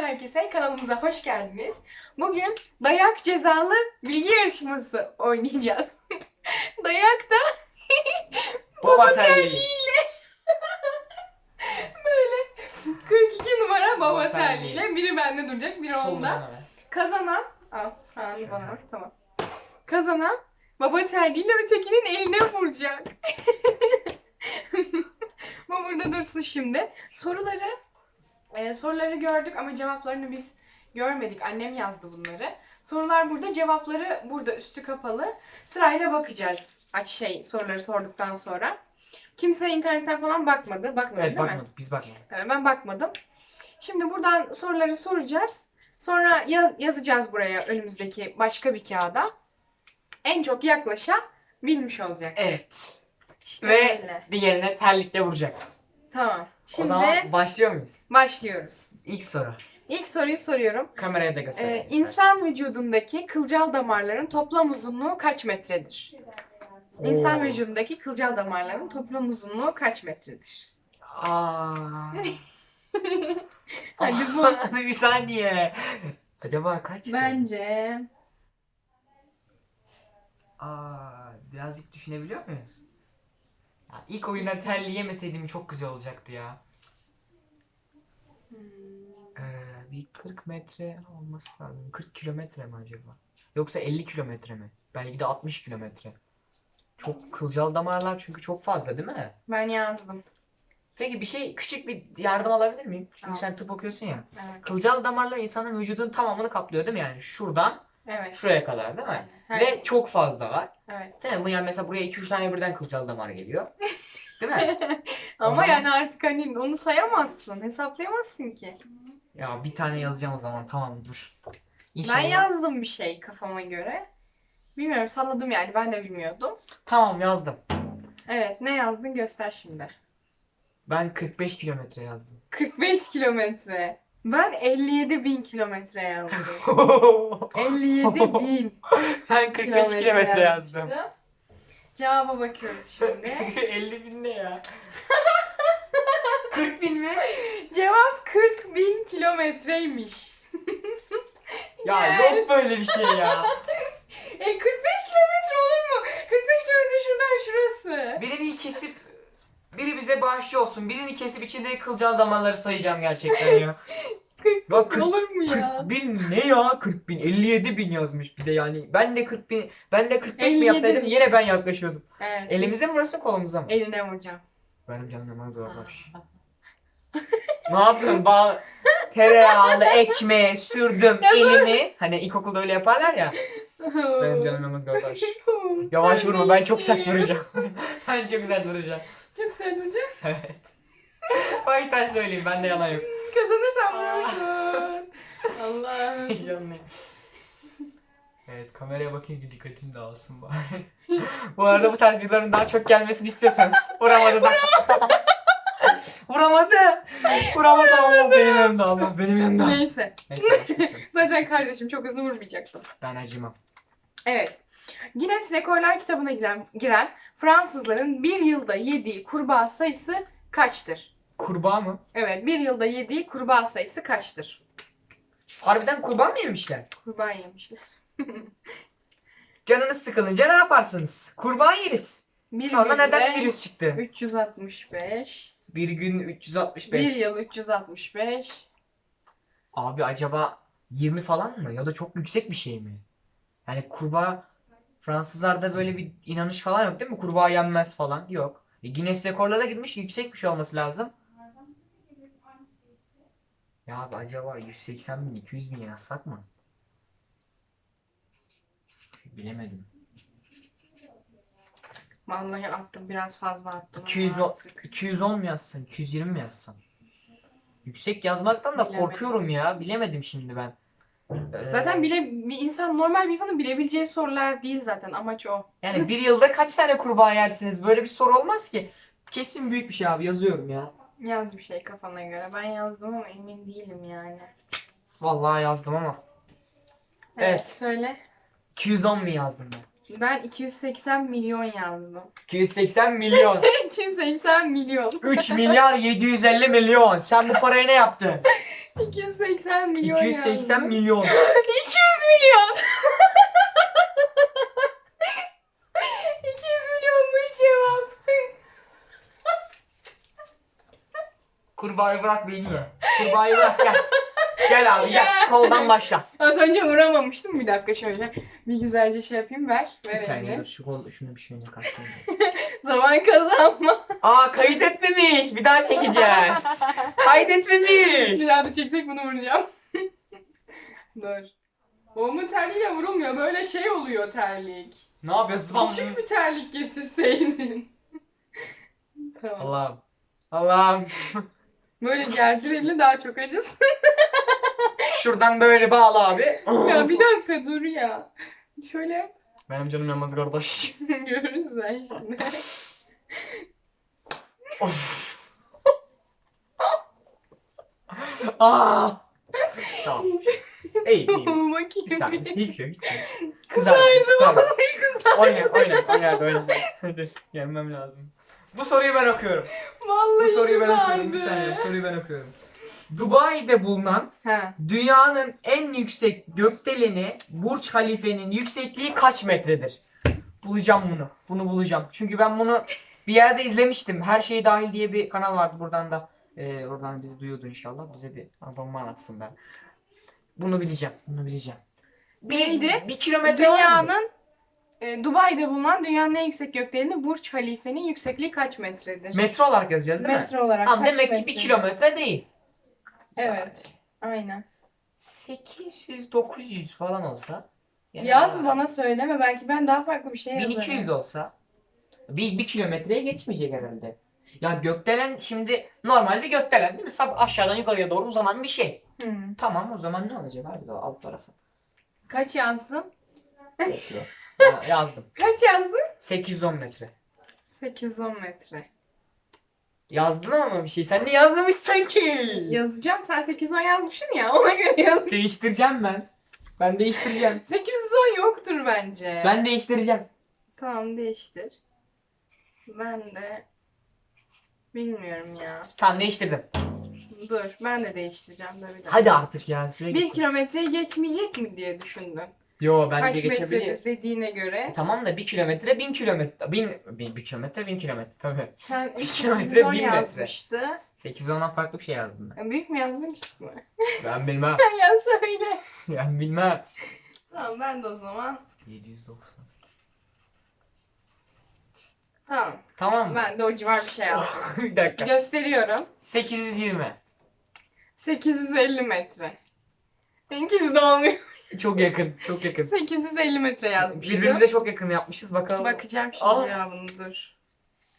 herkese, kanalımıza hoş geldiniz. Bugün dayak cezalı bilgi yarışması oynayacağız. Dayak da Baba terliği. böyle 42 numara baba Baba terliğiyle. Biri bende duracak, biri onda. Solundan hemen. Kazanan, al sağını bana ver, tamam. Kazanan baba terliğiyle ötekinin eline vuracak. Bu burada dursun şimdi. Soruları gördük ama cevaplarını biz görmedik. Annem yazdı bunları. Sorular burada, cevapları burada üstü kapalı. Sırayla bakacağız. Soruları sorduktan sonra. Kimse internetten falan bakmadı. Bakmadı Evet, değil mi? bakmadık. Biz bakmadık. Evet, ben bakmadım. Şimdi buradan soruları soracağız. Sonra yazacağız buraya önümüzdeki başka bir kağıda. En çok yaklaşan bilmiş olacak. Evet. İşte Ve öyle. diğerine terlikle vuracak. Tamam. O Şimdi zaman başlıyor muyuz? başlıyoruz. İlk soru. İlk soruyu soruyorum. Kameraya da gösterelim. İnsan vücudundaki kılcal damarların toplam uzunluğu kaç metredir? İnsan vücudundaki kılcal damarların toplam uzunluğu kaç metredir? Hadi bu. Bir saniye. Acaba kaçtı? Bence Birazcık düşünebiliyor muyuz? Ya, ilk oyundan terliği yemeseydim çok güzel olacaktı ya. Bir 40 metre olması lazım. 40 kilometre mi acaba? Yoksa 50 kilometre mi? Belki de 60 kilometre. Çok kılcal damarlar çünkü çok fazla değil mi? ben yazdım. Peki küçük bir yardım alabilir miyim? Çünkü Al. sen tıp okuyorsun ya. Evet. Kılcal damarlar insanın vücudunun tamamını kaplıyor değil mi? Yani şuradan Evet. şuraya kadar değil mi? Aynen. Ve çok fazla var. Evet. Değil mi? Bu yani mesela buraya 2-3 tane birden kılcal damar geliyor. Değil mi? Ama zaman- yani artık hani onu sayamazsın, hesaplayamazsın ki. Ya bir tane yazacağım o zaman. Tamam dur. Ben İnşallah. yazdım bir şey kafama göre. Bilmiyorum, salladım yani, ben de bilmiyordum. Tamam yazdım. Evet, ne yazdın göster şimdi. Ben 45 kilometre yazdım. 45 kilometre. Ben 57 bin kilometre yazdım. 57 bin Ben 45 kilometre yazdım. Cevaba bakıyoruz şimdi. 50 bin ne ya? 40 bin mi? Cevap 40 bin kilometreymiş. Ya Gel. yok böyle bir şey ya. 45 kilometre olur mu? 45 kilometre şuradan şurası. Birini kesip biri bize bağışçı olsun. Birini kesip içinde kılcal damarları sayacağım gerçekten ya. 40 Ya 40 olur mu ya? 40 bin ne ya? 40 bin 57 bin yazmış bir de yani. Ben de 40 bin, ben de 45 mi 57 yapsaydım bin. yine ben yaklaşıyordum. Evet. Elimize mi vurası kolumuza mı? Eline vuracağım. Benim canım yamaz kardeş. Ne yapıyorsun? Tereyağlı ekmeğe sürdüm elimi. Hani ilkokulda öyle yaparlar ya. Benim canım yamaz kardeş. Yavaş vurma, ben çok sert vuracağım. Ben çok sert vuracağım. Çok sert vuracağım. Evet. Baştan söyleyeyim, bende yalan yok. Kazanırsan vurursun. Allah'ım. Heyecanlıyım. Evet, kameraya bakayım ki dikkatim dağılsın bari. Bu arada bu tarz videoların daha çok gelmesini istiyorsanız vuramadı da. Vuramadı. Vuramadı, Allah benim yanımda, Allah benim yanımda. Neyse. Neyse, başka. Zaten kardeşim çok hızlı vurmayacaktım. Ben acımam. Evet. Guinness Rekorlar kitabına giren Fransızların bir yılda yediği kurbağa sayısı kaçtır? Kurbağa mı? Evet, bir yılda yediği kurbağa sayısı kaçtır? Harbiden kurbağa mı yemişler? Kurbağa yemişler. Canınız sıkılınca ne yaparsınız? Kurbağa yeriz. Bir Sonra günde neden virüs çıktı? 365. Bir gün 365. Bir yıl 365. Abi acaba 20 falan mı? Ya da çok yüksek bir şey mi? Yani kurbağa, Fransızlarda böyle bir inanış falan yok değil mi? Kurbağa yenmez falan. Yok. Guinness rekorlara girmiş, yüksek bir şey olması lazım. Ya abi acaba 180 bin, 200 bin yazsak mı? Bilemedim. Vallahi attım, biraz fazla attım. 210, Artık. 210 mu yazsam, 220 mi yazsam? Yüksek yazmaktan da Bilemedim. korkuyorum ya. Bilemedim şimdi ben. Zaten normal bir insanın bilebileceği sorular değil zaten, amaç o. Yani bir yılda kaç tane kurbağa yersiniz? Böyle bir soru olmaz ki. Kesin büyük bir şey abi, yazıyorum ya. Yaz bir şey kafana göre. Ben yazdım ama emin değilim yani. Vallahi yazdım ama. Evet. Söyle. 210 mu yazdım ben? Ben 280 milyon yazdım. 280 milyon. 280 milyon. 3 milyar 750 milyon. Sen bu parayı ne yaptın? 280 milyon 280 yazdım. milyon. 200 milyon. 200 milyonmuş cevap. Kurbağayı bırak beni ye. Kurbağayı bırak gel. Gel abi Ya. gel. Koldan başla. Az önce vuramamıştım. Bir dakika şöyle. Bir güzelce şey yapayım. Ver Bir saniye elini. dur şu kol şunu bir şeyine kaçtım. Zaman kazanma. Aa kayıt etmemiş. Bir daha çekeceğiz. Kaydetmemiş. Bir daha da çeksek bunu vuracağım. Dur. Boğumun terliğiyle vurulmuyor. Böyle şey oluyor terlik. Ne yapıyorsun? Küçük bir terlik getirseydin. Tamam. Allah'ım. Allah'ım. Böyle gerdir elini daha çok acısın. Şuradan böyle bağla abi. Ya bir dakika dur ya. Şöyle yap. Benim canım yanmaz kardeş. Görürüz sen şimdi. Of. Aa. Tamam. İyi iyi. Bakayım. Bir saniye silkiyor gitmiyor. Kızardı. Oyna. Hadi gelmem lazım. Bu soruyu ben okuyorum. Vallahi Bu soruyu ben kızardı. okuyorum. Bir saniye bu soruyu ben okuyorum. Dubai'de bulunan Ha. dünyanın en yüksek gökdeleni Burç Halife'nin yüksekliği kaç metredir? Bulacağım bunu. Bunu bulacağım. Çünkü ben bunu bir yerde izlemiştim. Her Şey Dahil diye bir kanal vardı buradan da. Oradan bizi duyuyordu inşallah. Bize bir abonman atsın ben. Bunu bileceğim. Bunu bileceğim. Neydi? Bir kilometre var mı? Dünyanın Dubai'de bulunan dünyanın en yüksek gökdeleni Burç Halife'nin yüksekliği kaç metredir? Metre olarak yazacağız değil mi? Metre olarak Tamam kaç demek ki metre? 1 kilometre değil. Evet. Aynen. 800-900 falan olsa. Yaz bana söyleme. Belki ben daha farklı bir şey yazarım. 1200 olsa. Bir kilometreye geçmeyecek herhalde. Ya gökdelen şimdi normal bir gökdelen değil mi? Aşağıdan yukarıya doğru uzanan bir şey. Hı. Tamam o zaman ne olacak abi de alt tarafı? Kaç yazdın? Yazdım. Kaç yazdın? 810 metre. 810 metre. Yazdın ama bir şey. Sen de yazmamışsın ki. Yazacağım. Sen 810 yazmışsın ya. Ona göre yaz. Değiştireceğim ben. Ben değiştireceğim. 810 yoktur bence. Ben değiştireceğim. Tamam değiştir. Ben de bilmiyorum ya. Tamam değiştirdim. Dur ben de değiştireceğim. Dur bir dakika. Hadi artık ya. Süre 1 geçti. kilometreyi geçmeyecek mi diye düşündüm. Yo Kaç bence geçebilir. metredir dediğine göre. Tamam da 1 kilometre 1000 kilometre. 1 kilometre 1000 kilometre tabii. Sen 1 810 kilometre 1000 metre. yazmıştı. 810'dan farklı bir şey yazdım ben. Büyük mü yazdın küçük mü? Ben bilmem. Ya söyle. Ben bilmem. Tamam ben de o zaman. 790. Tamam. Tamam mı? Ben de o civar bir şey yazdım. Bir dakika. Gösteriyorum. 820. 850 metre. Benimkisi de olmuyor. Çok yakın. Çok yakın. 850 metre yazmıştım. Birbirimize çok yakın yapmışız bakalım. Bakacağım şimdi Aa. cevabını dur.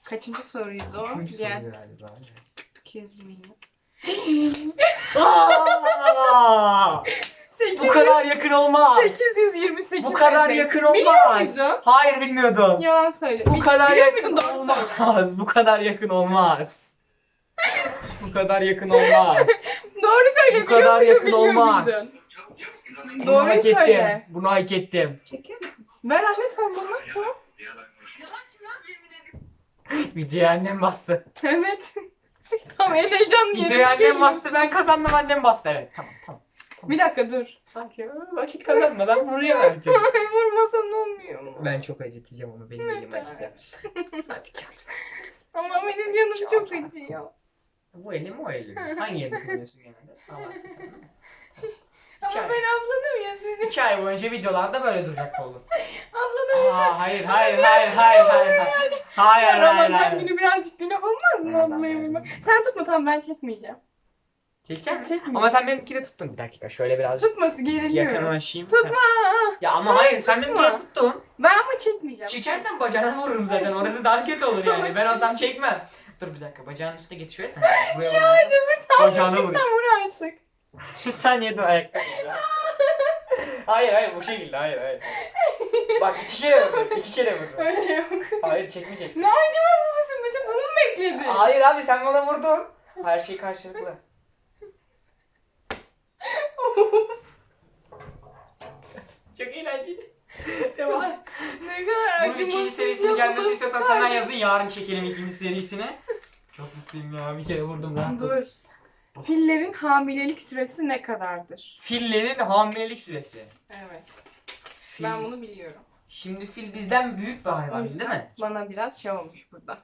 Kaçıncı soruydu o? Üçüncü Diğer soru galiba. 200 milyon. Aa! 800, Bu kadar yakın olmaz. 828 Bu kadar metre. yakın Biliyor olmaz. muydun? Hayır bilmiyordum. Yalan söyle. Bu kadar Biliyor yakın muydun? Doğru söyle. olmaz. Bu kadar yakın olmaz. Bu kadar yakın olmaz. Doğru söyle. Bu kadar biliyor yakın muydun, bilmiyor olmaz. muydun? Bunu Doğruyu hak ettim. söyle. Bunu hak ettim. Ver anne sen bana. Tamam. Videoya annem bastı. Evet. Tamam en heyecanlı Videoya yerine annem geliyorsun. bastı. Ben kazandım annem bastı. Evet tamam. Bir dakika dur. Sanki vakit kazanma. Ben buraya vereceğim. Vurmasan olmuyor mu? Ben çok acıtacağım onu. Benim elim Evet, acıdı. Hadi gel. Ama benim canım çok acıyor. Bu elim o elim. Hangi elini kullanıyorsun genelde? Salaksın sen. Ama Hikaye. ben ablanım ya senin. 2 ay boyunca videolarda böyle duracak oğlum. Ablanım. Aa, hayır. Hayır. Ramazan günü birazcık günah olmaz mı Ramazan ablaya günü. vurmak? Sen tutma tamam ben çekmeyeceğim. Çekecek misin? Çekmeyeceğim. Ama sen benimkini tuttun. Bir dakika şöyle birazcık Tutması geriliyorum. yakınlaşayım. Tutma. Ya ama hayır sen tutma. benimkini tuttun. Ben ama çekmeyeceğim. Çekersen bacağına vururum zaten. Orası daha kötü olur yani. Ben olsam çekmem. Dur bir dakika bacağın üstüne geç şöyle. Buraya Ya hadi vur tamam Bacağına çek vur. sen vur artık. Bir saniye dur ayakta. Hayır bu şekilde hayır. Bak 2 kere vurdum. 2 kere vurdum. Öyle yok. Hayır çekmeyeceksin. Ne acımasız mısın Bütün bunu mu bekledin? Hayır abi sen bana vurdun. Her şey karşılıklı. Çok eğlenceli. Devam. Ne kadar Bunun ikinci acımasız serisini gelmesi yapmasın. istiyorsan senden yazın yarın çekelim ikinci serisini. Çok mutluyum ya bir kere vurdum lan. Dur. Fillerin hamilelik süresi ne kadardır? Fillerin hamilelik süresi. Evet. Fil... Ben bunu biliyorum. Şimdi fil bizden büyük bir O hayvan yüzden değil mi? bana biraz şey olmuş burada.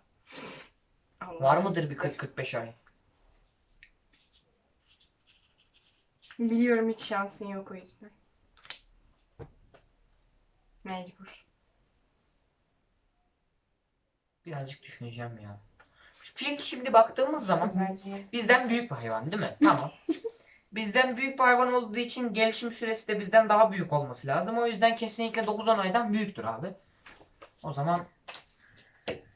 Allah Var mıdır bir Allah. 40-45 ay? Biliyorum, hiç şansın yok o yüzden. Mecbur. Birazcık düşüneceğim ya. Fil şimdi baktığımız zaman Güzelce. bizden büyük bir hayvan değil mi? Tamam. Bizden büyük bir hayvan olduğu için gelişim süresi de bizden daha büyük olması lazım. O yüzden kesinlikle 9-10 aydan büyüktür abi. O zaman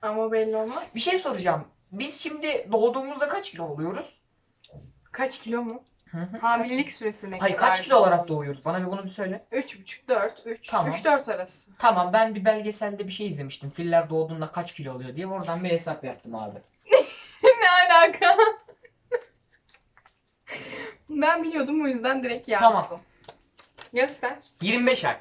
Ama belli olmaz. bir şey soracağım. Biz şimdi doğduğumuzda kaç kilo oluyoruz? Kaç kilo mu? Hı hı. Hamilelik süresi ne Hayır, kadar? kaç kilo olarak doğuyoruz? Bana bir bunu bir söyle. 3,5, 4, 3. Tamam. 3-4 arası. Tamam, ben bir belgeselde bir şey izlemiştim. Filler doğduğunda kaç kilo oluyor diye. Oradan bir hesap yaptım abi. Ne alaka? Ben biliyordum, o yüzden direkt yazdım. Tamam. Göster. 25 ay.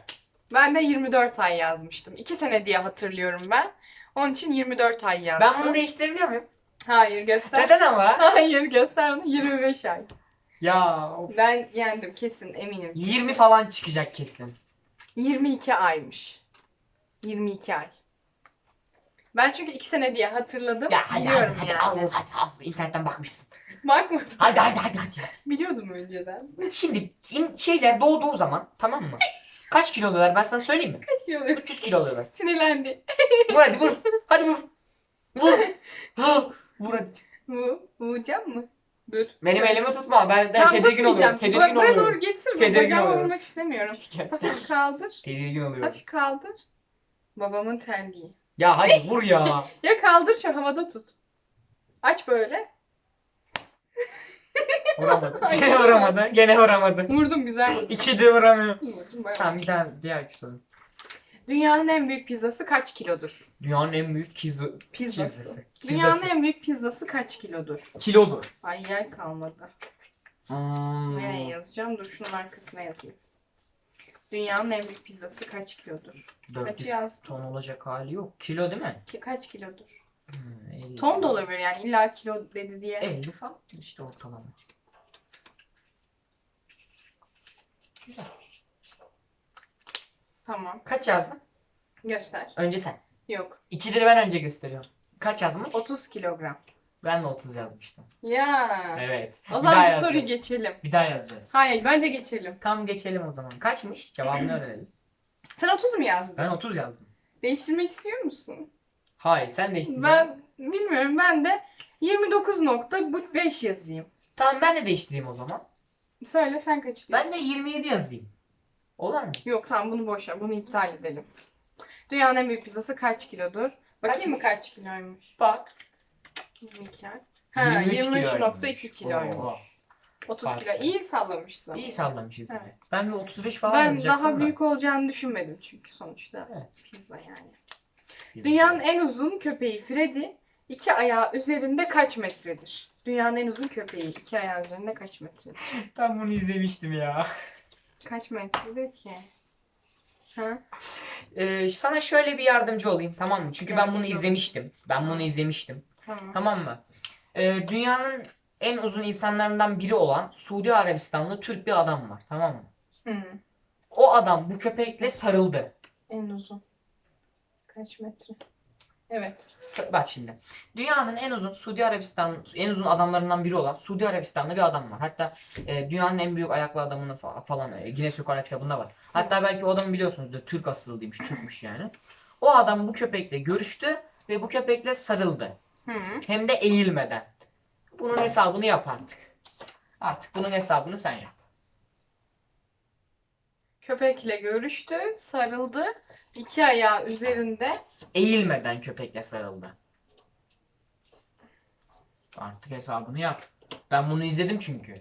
Ben de 24 ay yazmıştım. 2 sene diye hatırlıyorum ben. Onun için 24 ay yazdım. Ben bunu değiştirebiliyor muyum? Hayır, göster. Neden ama? Hayır, göster bunu. 25 ay. Ya of. Ben yendim kesin, eminim. 20 falan çıkacak kesin. 22 aymış. 22 ay. Ben çünkü 2 sene diye hatırladım. Ya hadi Biliyorum hadi, yani. hadi al. İnternetten bakmışsın. Bakmadım. Hadi. Biliyordum önceden. Şimdi şeyler doğduğu zaman, tamam mı? Kaç kilo oluyorlar, ben sana söyleyeyim mi? Kaç kilo oluyor? 300 kilo oluyorlar. Sinirlendi. Vur hadi vur. Hadi vur. Vur. Vur hadi. Vuracağım mı? Dur. Benim elimi tutma. Ben Tam tedirgin tutmayacağım. oluyorum. Tedirgin Buraya oluyorum. doğru getir. Tedirgin Bacağımı oluyorum. vurmak istemiyorum. Hafif kaldır. Tedirgin oluyorum. Hafif kaldır. Babamın terliği. Ya hadi vur ya. Ya kaldır, şu havada tut. Aç böyle. Vuramadı. Gene vuramadı. Gene vuramadı. Vurdum, güzel. İki de vuramıyor. Vurdum, bayağı. Tamam, bir tane diğer soru. Dünyanın en büyük pizzası kaç kilodur? Dünyanın en büyük Pizzası. pizzası. Dünyanın en büyük pizzası kaç kilodur? Kilodur. Ay, yer kalmadı. Nereye yazacağım? Dur, şunun arkasına yazayım. Dünyanın en büyük pizzası kaç kilodur? Kaç 400 yazdım? ton olacak hali yok. Kilo değil mi? Kaç kilodur? 50. Ton da olabilir yani, illa kilo dedi diye. 50 falan işte ortalama. Güzel. Tamam. Kaç yazdın? Göster. Önce sen. Yok. İkileri ben önce gösteriyorum. Kaç yazmış? 30 kilogram. Ben de 30 yazmıştım. Ya. Evet. O Bir zaman daha bir soruyu yazacağız. geçelim. Bir daha yazacağız. Hayır, bence geçelim. Tam geçelim o zaman. Kaçmış? Cevabını öğrenelim. Sen 30 mu yazdın? Ben 30 yazdım. Değiştirmek istiyor musun? Hayır, sen değiştireceksin. Ben bilmiyorum. Ben de 29,5 yazayım. Tamam, ben de değiştireyim o zaman. Söyle, sen kaç diyorsun? Ben de 27 yazayım. Olur mu? Yok, tamam, bunu boş ver. Bunu iptal edelim. Dünyanın en büyük pizzası kaç kilodur? Bakayım mı kaç kiloymuş? Bak. 22 ay. Ha, 23,2 kiloymuş. Oo. 30 Farklı. kilo. İyi sallamışız ama. İyi sallamışız. Evet. Evet. Ben bir 35 falan Ben yazacaktım daha da. büyük olacağını düşünmedim çünkü sonuçta. Evet. Pizza yani. Biz Dünyanın de- en uzun köpeği Freddy 2 ayağı üzerinde kaç metredir? Dünyanın en uzun köpeği 2 ayağı üzerinde kaç metredir? Ben bunu izlemiştim ya. Kaç metredir ki? Ha? Sana şöyle bir yardımcı olayım, tamam mı? Çünkü ben bunu Yardımcı ol. izlemiştim. Ben bunu izlemiştim. Tamam. Tamam mı? Dünyanın en uzun insanlarından biri olan Suudi Arabistanlı Türk bir adam var. Tamam mı? Hı. O adam bu köpekle sarıldı. En uzun. Kaç metre? Evet. Bak şimdi. Dünyanın en uzun Suudi Arabistan en uzun adamlarından biri olan Suudi Arabistanlı bir adam var. Hatta dünyanın en büyük ayaklı adamını falan Guinness Rekorlar kitabında var. Hatta belki o adamı biliyorsunuzdur. Türk asıllıymış, Türkmüş yani. O adam bu köpekle görüştü ve bu köpekle sarıldı. Hı. Hem de eğilmeden. Bunun hesabını yap artık. Artık bunun hesabını sen yap. Köpekle görüştü, sarıldı. 2 ayağı üzerinde. Eğilmeden köpekle sarıldı. Artık hesabını yap. Ben bunu izledim çünkü.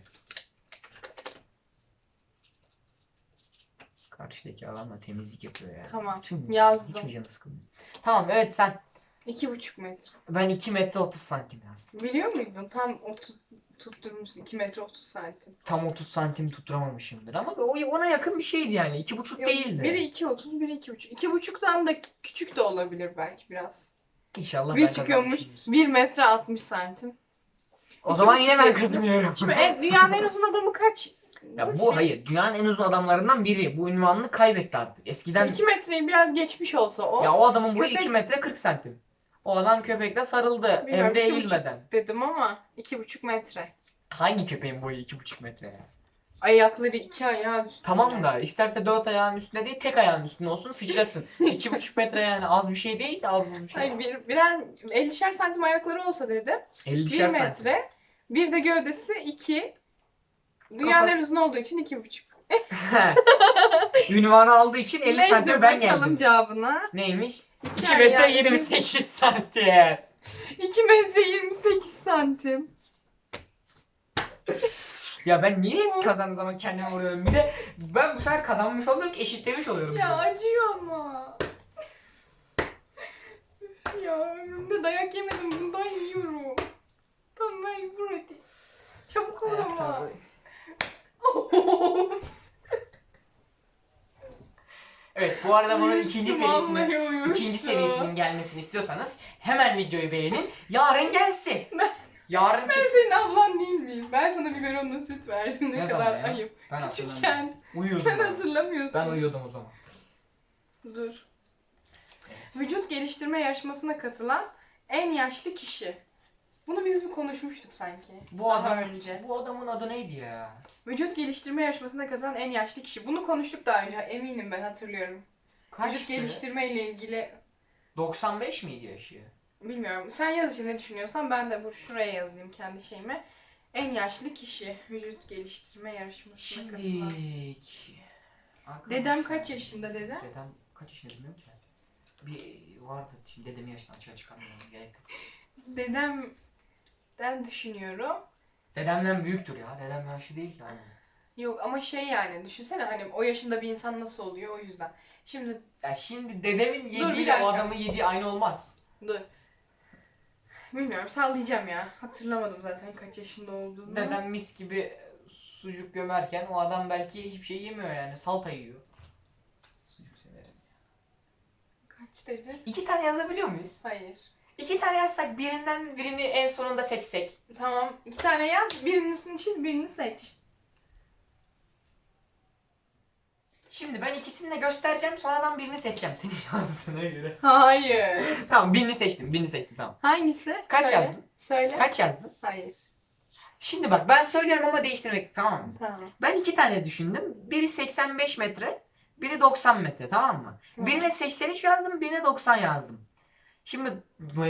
Karşıdaki adam da temizlik yapıyor ya. Tamam. Tüm Yazdım. Hiç mi canı sıkılmıyor? Tamam, evet sen. 2,5 metre. Ben 2 metre 30 santim yazdım. Biliyor muydun? Tam 30 tutturmuş, 2 metre 30 santim. Tam 30 santim tutturamamışımdır ama ona yakın bir şeydi yani. 2,5 değildi. Biri 2,30, biri 2,5. 2,5'tan da küçük de olabilir belki biraz. İnşallah Bir ben çıkıyormuş. kazanmışımdır. 1 metre 60 santim. O zaman 2,5 yine ben metre. kazanıyorum. Şimdi dünyanın en uzun adamı kaç? Ya bu hayır. Dünyanın en uzun adamlarından biri. Bu ünvanını kaybetti artık. Eskiden 2 metreyi biraz geçmiş olsa o. ya o adamın boyu Köpek- 2 metre 40 santim. O adam köpekle sarıldı. Bilmiyorum, Hem de 2,5 eğilmeden. dedim ama 2,5 metre. Hangi köpeğin boyu 2,5 metre ya? Ayakları 2 ayağı üstünde. Tamam da isterse 4 ayağın üstünde değil tek ayağın üstünde olsun sıçrasın. 2,5 metre yani az bir şey değil ki az bir şey. Hayır birer 50'şer santim ayakları olsa dedi. 50'şer 1 santim. metre. Bir de gövdesi 2. Dünyanın Kafası- en uzun olduğu için 2,5. Ünvanı aldığı için 50 santim ben bakalım geldim. cevabına. Neymiş? 2 2 metre 28 santim. 2 metre 28 santim. Ya ben niye kazandığım zaman kendime vuruyorum? Bir de ben bu sefer kazanmış oluyorum ki eşitlemiş oluyorum. Ya acıyor ama. Üf ya ömrümde dayak yemedim bundan yiyorum. Tamam ver vur hadi. Çabuk vur ama. Evet bu arada bunun ikinci serisinin Vallahi uyumuştum. ikinci serisinin gelmesini istiyorsanız hemen videoyu beğenin. Yarın gelsin. Yarın Ben kesin. senin ablan değil miyim? Ben sana biberonla süt verdim. Ne Ne kadar zaman ya? ayıp. Ben hatırlamıyorum. Küçükken. Uyuyordum Sen ben. hatırlamıyorsun. Ben uyuyordum o zaman. Dur. Vücut geliştirme yarışmasına katılan en yaşlı kişi. Bunu biz bir konuşmuştuk sanki. Bu Daha adam önce. Bu adamın adı neydi ya? Vücut geliştirme yarışmasına katılan en yaşlı kişi. Bunu konuştuk daha önce. Eminim ben hatırlıyorum. Vücut Kaçtı? geliştirme ile ilgili 95 miydi yaşı? bilmiyorum. Sen yaz için ne düşünüyorsan ben de şuraya yazayım kendi şeyime. En yaşlı kişi vücut geliştirme yarışmasına katılan. Şimdilik. Dedem kaç yaşında dedem? Dedem kaç yaşında bilmiyorum ki. Bir vardı şimdi dedemin yaşından açığa çıkarmıyorum. Gerek yok. Dedemden düşünüyorum. Dedemden büyüktür ya. Dedem yaşlı değil ki yani. Yok ama şey yani düşünsene hani o yaşında bir insan nasıl oluyor o yüzden. Şimdi Ya şimdi dedemin bir yediğiyle o dakika. adamın yediği aynı olmaz. dur. Bilmiyorum sallayacağım ya. Hatırlamadım zaten kaç yaşında olduğunu. Dedem mis gibi sucuk gömerken o adam belki hiçbir şey yemiyor yani. Salata yiyor. Sucuk severim. Kaç dedi? 2 tane yazabiliyor muyuz? Hayır. 2 tane yazsak birinden birini en sonunda seçsek. Tamam. 2 tane yaz. Birinin üstünü çiz, birini seç. Şimdi ben ikisini de göstereceğim sonradan birini seçeceğim senin yazdığına göre. Hayır. Tamam birini seçtim tamam. Hangisi? Kaç Söyle. yazdın? Söyle. Kaç yazdın? Hayır. Şimdi bak ben söylüyorum ama değiştirmek tamam mı? Tamam. Ben 2 tane düşündüm. Biri 85 metre, biri 90 metre tamam mı? Tamam. Birine 83 yazdım, birine 90 yazdım. Şimdi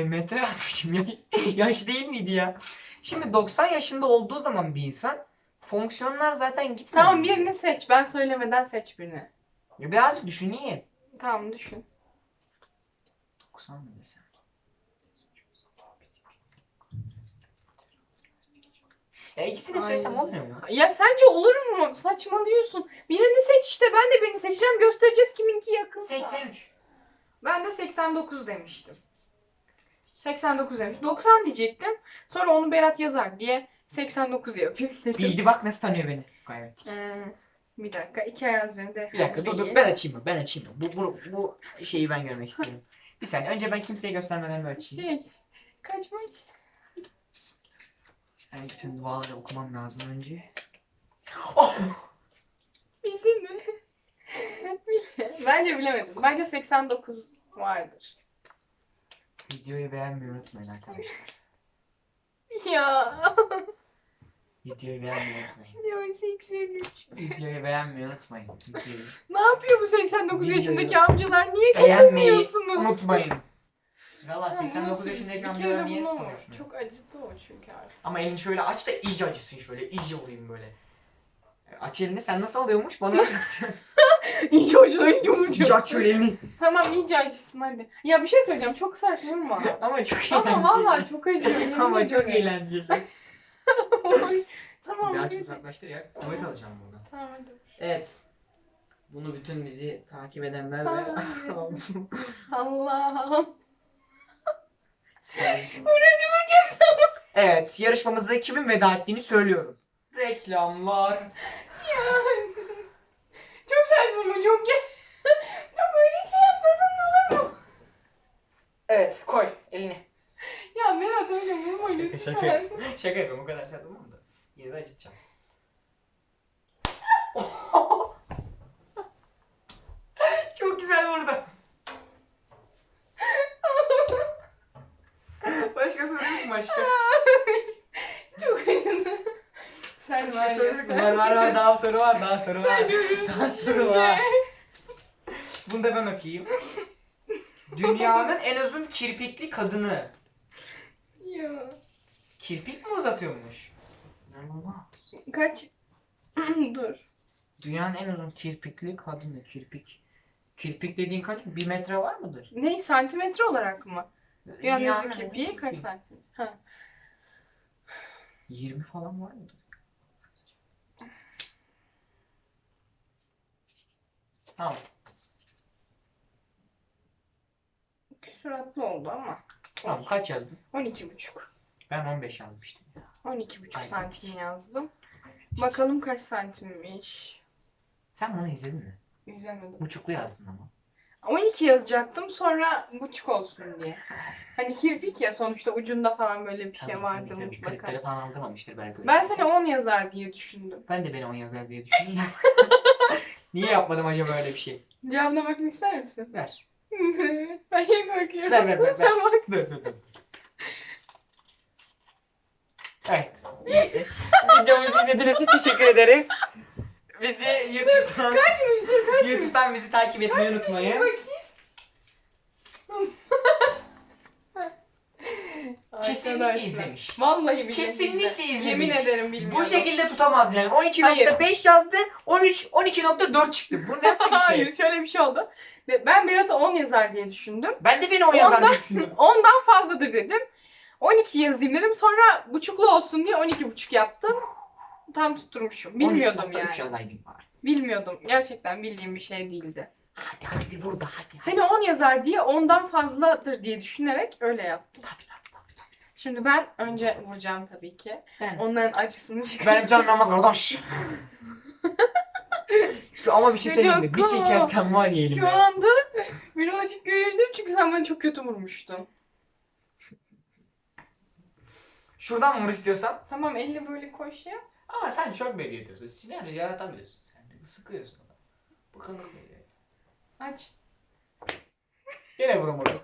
metre yazmışım ya. Yaş değil miydi ya? Şimdi 90 yaşında olduğu zaman bir insan fonksiyonlar zaten gitmiyor. Tamam birini seç. Ben söylemeden seç birini. Ya birazcık düşüneyim. Tamam düşün. 90 mı desem? Ya ikisini söylesem Ay. olmuyor mu? Ya sence olur mu? Saçmalıyorsun. Birini seç işte. Ben de birini seçeceğim. Göstereceğiz kiminki yakınsa. 83. Ben de 89 demiştim. 89 demiş. 90 diyecektim. Sonra onu Berat yazar diye 89 yapayım dedim. Bildi bak nasıl tanıyor beni. Kaybettik. Bir dakika. 2 ayağı üzerinde. Bir dakika dur değil. ben açayım mı? Ben açayım mı? Bu şeyi ben görmek istiyorum. Bir saniye önce ben kimseye göstermeden bir açayım. Kaç maç? Ben bütün duaları okumam lazım önce. Oh! Bildin mi? Bence bilemedim. Bence 89 vardır. Videoyu beğenmeyi unutmayın arkadaşlar. Ya. Videoyu beğenmeyi unutmayın. Ya 83. Videoyu beğenmeyi unutmayın. Videoyu Ne yapıyor bu 89 Videoyu yaşındaki amcalar? Niye beğenmeyi katılmıyorsunuz? unutmayın. Valla Ya 89 nasıl? yaşındaki Bir kere amcalar de niye bunu- sıkılıyorsun? Çok acıdı o çünkü artık. Ama elini şöyle aç da iyice acısın şöyle. İyice vurayım böyle. Aç elini sen nasıl alıyormuş bana öğretsin. İyice acıdı, iyice İyice aç şöyle elini. Tamam iyice acısın hadi. Ya bir şey söyleyeceğim çok sert vurma. Ama çok eğlenceli. Ama vallahi çok acıyor yemin Ama çok ederim. eğlenceli. Tamam Biraz neyse. uzaklaştır ya. Kuvvet alacağım buradan. Tamam hadi. Evet. Bunu bütün bizi takip edenler ve Allah. Sen- Vuracağım sana. Evet, yarışmamızda kimin veda ettiğini söylüyorum. Reklamlar. Ya. Çok sert vurma çok ya. Ya böyle şey yapmasan olur mu? Evet, koy elini. Ya Berat öyle vurma Şaka lütfen. şaka. Şaka yapıyorum, o kadar sert olmam da. Yine de acıtacağım. Çok güzel vurdu. Başka soruyor musun başka? Çok acıdı. Sen var Başka ya soru yok mu? sen. Var daha soru var daha soru var. görürsün Daha soru var. Bunu da ben okuyayım. Dünyanın en uzun kirpikli kadını. Ya. Kirpik mi uzatıyormuş? İnanılmaz. Kaç? Dur. Dünyanın en uzun kirpikli kadını. Kirpik. Kirpik dediğin kaç? 1 metre var mıdır? Ne? Santimetre olarak mı? Dünyanın Dünyanın yüzü en uzun kirpiği kaç kirpiği. santim? Ha. 20 falan var mıdır? Tamam. Küsuratlı oldu ama. Tamam, Olsun. kaç yazdın? 12,5. Ben 15 yazmıştım. 12,5 Ay, santim yazdım. Bakalım kaç santimmiş. Sen bunu izledin mi? İzlemedim. Buçuklu yazdın ama. 12 yazacaktım sonra buçuk olsun diye. Hani kirpik ya sonuçta ucunda falan böyle bir şey vardır mutlaka. Kırıkları falan aldırmamıştır belki. Ben seni 10 yazar diye düşündüm. Ben de beni 10 yazar diye düşündüm. Niye yapmadım acaba öyle bir şey? Cevabına bakmak ister misin? Ver. Ben yine bakıyorum. Ver. Sen bak. Dur. Evet. Videomuzu izlediğiniz için teşekkür ederiz. Bizi YouTube'dan, YouTube'dan bizi takip etmeyi unutmayın. Bakayım. Kesinlikle Arkadaşlar. izlemiş. Vallahi billahi Kesinlikle izle. izlemiş. Yemin ederim bilmiyorum. Bu şekilde tutamaz yani. 12.5 yazdı, 12.4 çıktı. Bu nasıl bir şey? Hayır şöyle bir şey oldu. Ben Berat'a 10 yazar diye düşündüm. Ben de beni 10 yazar diye düşündüm. 10'dan fazladır dedim. 12 yazayım dedim. Sonra buçuklu olsun diye 12,5 yaptım. Tam tutturmuşum. Bilmiyordum 13.3 yani. yazaydın bari. Bilmiyordum. Gerçekten bildiğim bir şey değildi. Hadi burada hadi. Seni 10 yazar diye 10'dan fazladır diye düşünerek öyle yaptım. Tabii. Şimdi ben önce vuracağım tabii ki. Ben. Onların acısını çıkartacağım. Benim canım yanmaz kardeş. Ama bir şey söyleyeyim mi? Bir çekersen var ya Şu elime. anda birazcık gerildim çünkü sen beni çok kötü vurmuştun. Şuradan vur istiyorsan. Tamam elini böyle koy şey yap. Ama sen çok belli ediyorsun. Sinerji yaratamıyorsun sen. Sıkıyorsun ona. Bıkınlık geliyor. Aç. Yine vuramadım.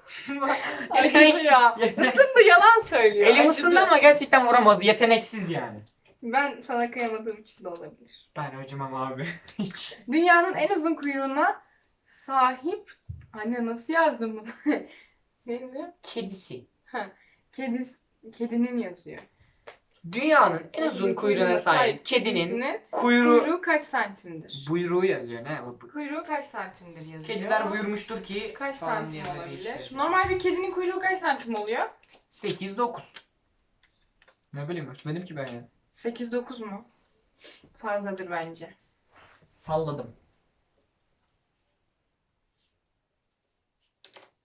Acıdı ya. Isındı yalan söylüyor. Elim Acıdı. ısındı ama gerçekten vuramadı. Yeteneksiz yani. Ben sana kıyamadığım için de olabilir. Ben acımam abi. Hiç. Dünyanın en uzun kuyruğuna sahip... Anne nasıl yazdım bunu? Ne yazıyor? Kedisi. Kedinin yazıyor. Dünyanın en uzun kuyruğuna sahip kedinin kuyruğu kaç santimdir? buyruğu yazıyor ne? Kuyruğu kaç santimdir yazıyor. Kediler buyurmuştur ki Kaç falan santim diye olabilir? değiştir. Normal bir kedinin kuyruğu kaç santim oluyor? 8-9. Ne bileyim ölçmedim ki ben ya. 8-9 mu? Fazladır bence. Salladım.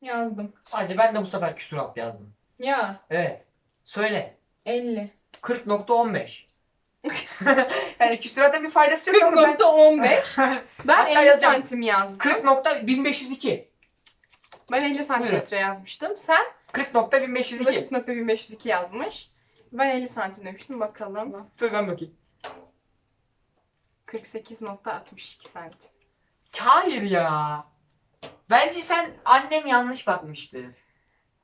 Yazdım. Hadi ben de bu sefer küsurat yazdım. Ya Evet. Söyle. 50. 40.15. Yani küsurata bir faydası yok ama ben... 40.15. Ben Hatta 50 yazacağım. santim yazdım. 40.1502. Ben 50 santimetre yazmıştım. Sen 40.1502. 40.1502 yazmış. Ben 50 santim demiştim. Bakalım. Dur ben bakayım. 48.62 santim. Hayır ya. Bence sen annem yanlış bakmıştır.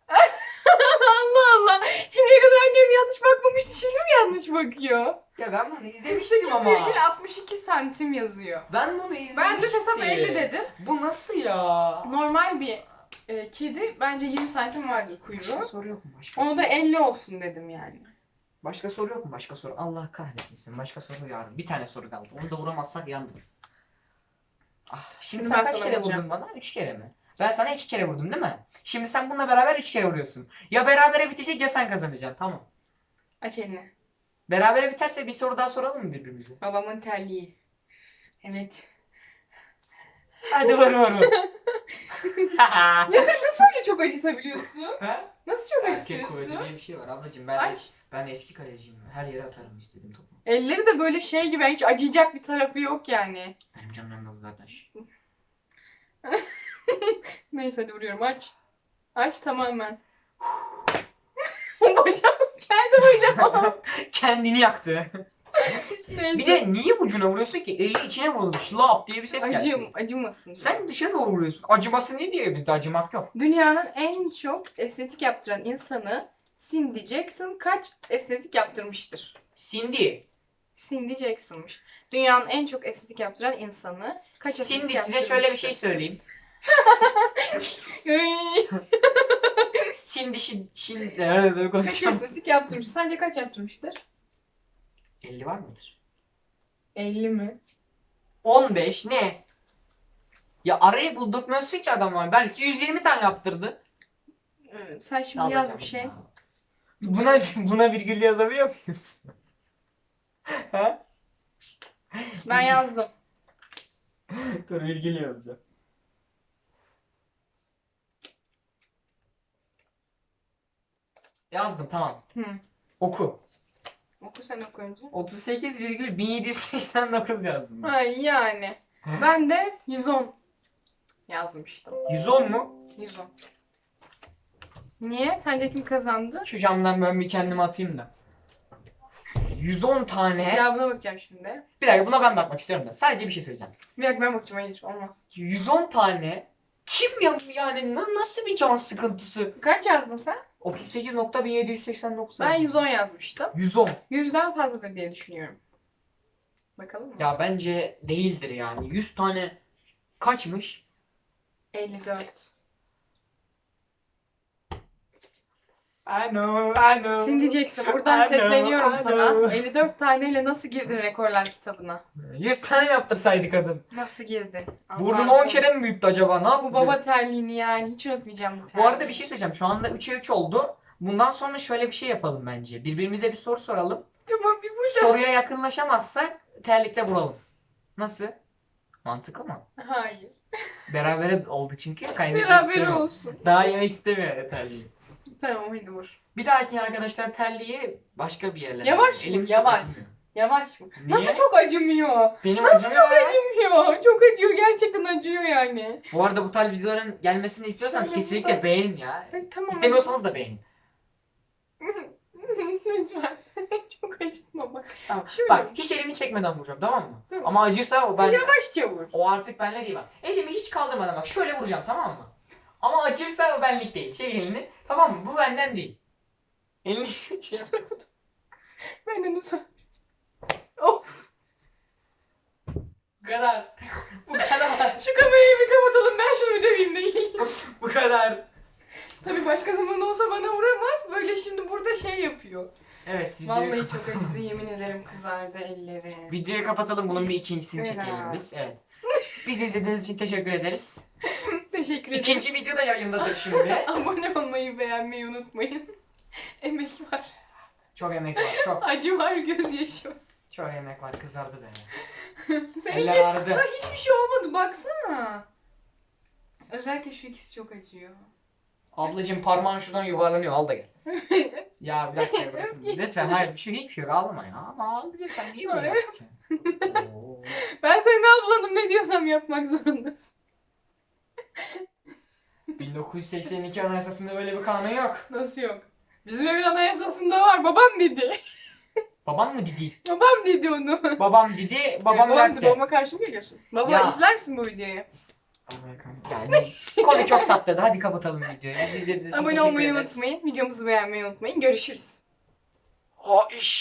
Allah Allah. Şimdiye kadar annem yanlış bakmamıştı. Şimdi mi yanlış bakıyor? Ya ben bunu izlemiştim ama. 48,62 santim yazıyor. Ben bunu izlemiştim. Ben düz hesap 50 dedim. Bu nasıl ya? Normal bir kedi bence 20 santim vardır Başka kuyruğu. soru yok mu? Başka Onu soru. da 50 olsun dedim yani. Başka soru yok mu? Başka soru. Allah kahretmesin. Başka soru yarın. Bir tane soru kaldı. Onu da vuramazsak yandım. Ah, şimdi Şimdi sen ben kaç sana kere vuracağım. vurdun bana? 3 kere mi? Ben sana 2 kere vurdum değil mi? Şimdi sen bununla beraber 3 kere vuruyorsun. Ya berabere bitecek ya sen kazanacaksın. Tamam. Aç elini. Berabere biterse bir soru daha soralım mı birbirimize? Babamın terliği. Evet. Hadi vur vur. Ya sen nasıl öyle çok acıtabiliyorsun? Ha? Nasıl çok Erkek kuvveti acıtıyorsun? diye bir şey var ablacığım. Ben Aç. ben eski kaleciyim. Her yere atarım istediğim topu. Elleri de böyle şey gibi hiç acıyacak bir tarafı yok yani. Benim canım yanmaz kardeş. Neyse hadi vuruyorum aç. Aç tamamen. Bacağım, kendi bacağım. Kendini yaktı. Neyse. Bir de niye ucuna vuruyorsun ki? Eli içine vuruldu. Şlap diye bir ses geldi. Acımasın. Sen dışarı doğru vuruyorsun. Acıması ne diye bizde acımak yok. Dünyanın en çok estetik yaptıran insanı Cindy Jackson kaç estetik yaptırmıştır? Cindy. Cindy Jackson'mış. Dünyanın en çok estetik yaptıran insanı kaç estetik Cindy yaptırmıştır? size şöyle bir şey söyleyeyim. Ay. Cindy böyle Kaç konuşacağım. estetik yaptırmış? Sence kaç yaptırmıştır? 50 var mıdır? 50 mi? 15 ne? Ya arayı buldurtmuyorsun ki adam var. Belki 120 tane yaptırdı. Evet, sen şimdi yaz bir şey. Buna virgül yazabiliyor muyuz? Ha? Ben yazdım. Dur virgül yazacağım. Yazdım tamam. Hı. Oku. Oku sen oku önce. 38,1789 yazdım. Ay yani. Ben de 110 yazmıştım. 110 mu? 110. Niye? Sence kim kazandı? Şu camdan ben bir kendimi atayım da. 110 tane. Cevabına bakacağım şimdi. Bir dakika buna ben bakmak istiyorum da. Sadece bir şey söyleyeceğim. Bir dakika ben bakacağım. Hayır olmaz. 110 tane. Kim ya yani nasıl bir can sıkıntısı? Kaç yazdın sen? 38,1789. Ben 110 yazmıştım. 110. 100'den fazladır diye düşünüyorum. Bakalım mı? Ya bence değildir yani. 100 tane kaçmış? 54. I know. Cindy Jackson buradan I know, sesleniyorum I sana. know. 54 taneyle nasıl girdin rekorlar kitabına? 100 tane mi yaptırsaydı kadın? Nasıl girdin? Burnunu Allah'ım. 10 kere mi büyüttü acaba? Ne yaptı? Bu baba terliğini yani hiç unutmayacağım bu terliği. Bu arada bir şey söyleyeceğim. Şu anda 3'e 3 oldu. Bundan sonra şöyle bir şey yapalım bence. Birbirimize bir soru soralım. Tamam bir burada. Soruya yakınlaşamazsak terlikle vuralım. Nasıl? Mantıklı mı? Hayır. Berabere oldu çünkü. Kaybetmek Beraber istemiyor. olsun. Daha yemek istemiyor terliği. Tamam hadi vur. Bir dahaki arkadaşlar terliği başka bir yerlere. Yavaş mı? Elimiz Yavaş. çok acımıyor. Yavaş mı? Niye? Nasıl çok acımıyor? Benim Nasıl acımıyor çok ya. acımıyor? Çok acıyor. Gerçekten acıyor yani. Bu arada bu tarz videoların gelmesini istiyorsanız Tamam, kesinlikle tamam. beğenin ya. Ay, tamam. İstemiyorsanız da beğenin. Lütfen. Çok acıtma bak. Tamam. Şöyle. Bak hiç elimi çekmeden vuracağım tamam mı? Tamam. Ama acırsa o ben... Yavaşça vur. O artık benle değil bak. Elimi hiç kaldırmadan bak şöyle vuracağım tamam mı? Ama acırsa o benlik değil. Çek elini. Tamam mı? Bu benden değil. Elini şey yap. Benden uzak. Of. Bu kadar. Bu kadar. Şu kamerayı bir kapatalım. Ben şunu bir döveyim değil. Bu kadar. Tabii başka zaman olsa bana vuramaz. Böyle şimdi burada şey yapıyor. Evet videoyu Vallahi çok kapatalım. acıdı. Yemin ederim kızardı elleri. Videoyu kapatalım. Bunun bir ikincisini Evet. çekelim biz. Evet. Bizi izlediğiniz için teşekkür ederiz. Teşekkür ederim. İkinci video da yayındadır şimdi. Abone olmayı, beğenmeyi unutmayın. Emek var. Çok emek var. Çok. Acı var, gözyaşı var. Çok emek var. Kızardı be. Seninki Eller ağrıdı. sana hiçbir şey olmadı baksana. Özellikle şu ikisi çok acıyor. Ablacığım parmağın şuradan yuvarlanıyor. Al da gel. Ya bir dakika bırakın. Lütfen hayır hiçbir şey yok. Ağlama ya. Ama ağlayacaksan niye böyle Hayır. yaptık ya? Oo. Ben senin ablanım ne diyorsam yapmak zorundasın. 1982 Anayasası'nda böyle bir kanun yok. Nasıl yok? Bizim evin anayasasında var. Babam dedi. Baban mı dedi? Babam dedi onu. Babam dedi, babam babam dedi. derdi. Babama karşı mı geliyorsun? Baba Ya. izler misin bu videoyu? Yani konu çok saptadı. Hadi kapatalım videoyu. Bizi izlediğiniz için Abone teşekkür olmayı ederiz. unutmayın. Videomuzu beğenmeyi unutmayın. Görüşürüz. Ha iş.